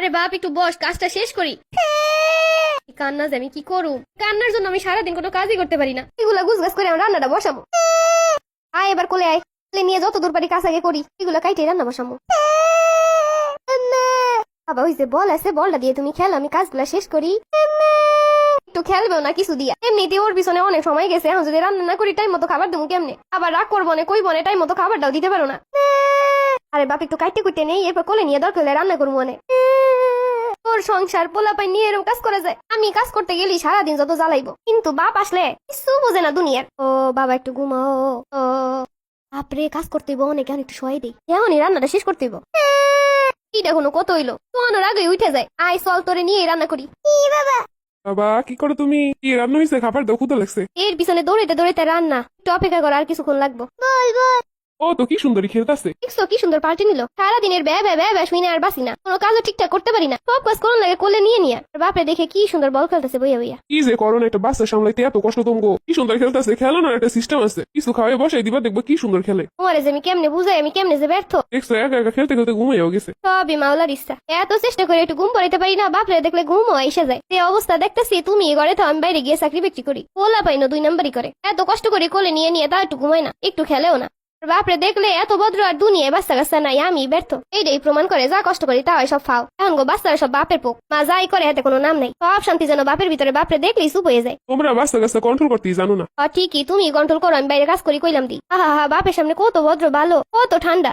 আরে বাপ একটু বস, কাজটা শেষ করি। কান্না যে আমি কি করুম, কান্নার জন্য আমি সারাদিন কোনো কাজই করতে পারি না। এগুলা গুছগাছ করে আমি রান্নাটা বসাবো। আয় এবার কোলে আয়, কোলে নিয়ে যত দূর পারি কাজ আগে করি, এগুলা কাইটে রান্না বসাবো। বাবা ওই যে বল আছে, বলটা দিয়ে তুমি খেল, আমি কাজগুলা শেষ করি। একটু খেলবেও না কিছু দিয়া, এমনিতে ওর পিছনে অনেক সময় গেছে, এখন যদি রান্না না করি টাইম মতো খাবার দেবো কেমনে? আবার রাগ করবো না, কই বনে টাইম মতো খাবারটাও দিতে পারো না। আরে বাপ একটু কাইটে কুইটে নেই, এরপর কোলে নিয়ে দরকার হলে রান্না করবো অনেক। তোর সংসার পোলাপাই নিয়ে এরকম কাজ করা যায়? আমি কাজ করতে গেলি সারাদিন যত জ্বালাইবো, কিন্তু বাপ আসলে কিছু বোঝে না দুনিয়ার। ও বাবা একটু ঘুমাও। ও বাপরে কাজ করতে হইব অনেক, এখন একটু শোয়াই দিই, এখনই রান্নাটা শেষ করতে হইব। এটা কোনো কত হইলো, তোর আগে উঠে যায়। আয় চল তোরে নিয়ে রান্না করি। বাবা বাবা কি করো তুমি? কি রান্না হয়েছে? খাবার দাও, ক্ষুধা লাগছে। এর পিছনে দৌড়াইতে দৌড়াইতে রান্না, একটু অপেক্ষা কর, আর কিছুক্ষণ লাগবো। বল বল। ও তো কি সুন্দরী খেলতেছে। দেখছো কি সুন্দর পাল্টে নিল, সারাদিনের ব্যয় ব্যয় ব্যয় ব্যয় শুনে আর বাসি না, কোনো কাজও ঠিকঠাক করতে পারি না, সব কাজ কোন লাগে কোলে নিয়ে নিয়ে। আর বাপরে দেখে কি সুন্দর বল খেলতেছে বইয়া বইয়া। কি যে করো না, একটা বাচ্চা সামলাইতে এত কষ্ট তোমগো। কি সুন্দর খেলতেছে, খেলো না, একটা সিস্টেম আছে, কিছু খাওয়াই বসাই দিবা, দেখবো কি সুন্দর খেলে। তোমারে যে আমি কেমনে বুঝাই, আমি কেমনে যে ব্যর্থ। দেখছো একা একা খেলতে খেলতে ঘুমাইও গেছে। সবই মাওলার ইচ্ছা, এত চেষ্টা করে একটু ঘুম পড়াইতে পারি না, বাপরে দেখলে ঘুমও এসে যায়। যে অবস্থা দেখতেছি, তুমি ঘরে তো আমি বাইরে গিয়ে চাকরি বাকরি করি, পোলা পাই না 2 নাম্বারই করে, এত কষ্ট করে কোলে নিয়ে নিয়ে তা একটু ঘুমায় না, একটু খেলেও না। বাপরে দেখলে এত ভদ্র আর দুনিয়ায় বাচ্চা কাচ্চা নাই, আমি ব্যর্থ। এইটাই প্রমাণ করে যা কষ্ট করি তা হয় সব ফাও। এখন গো বাচ্চারা সব বাপের পোক, মা যাই করে হাতে কোনো নাম নাই, সব শান্তি যেন বাপের ভিতরে, বাপরে দেখলেই চুপ হয়ে যায়। তোমরা বাচ্চা কাচ্চা কন্ট্রোল করতেই জানো না। ঠিকই, তুমি কন্ট্রোল করো, আমি বাইরে কাজ করি কইলাম দি। আহা হা, বাপের সামনে কত ভদ্র ভালো, কত ঠান্ডা,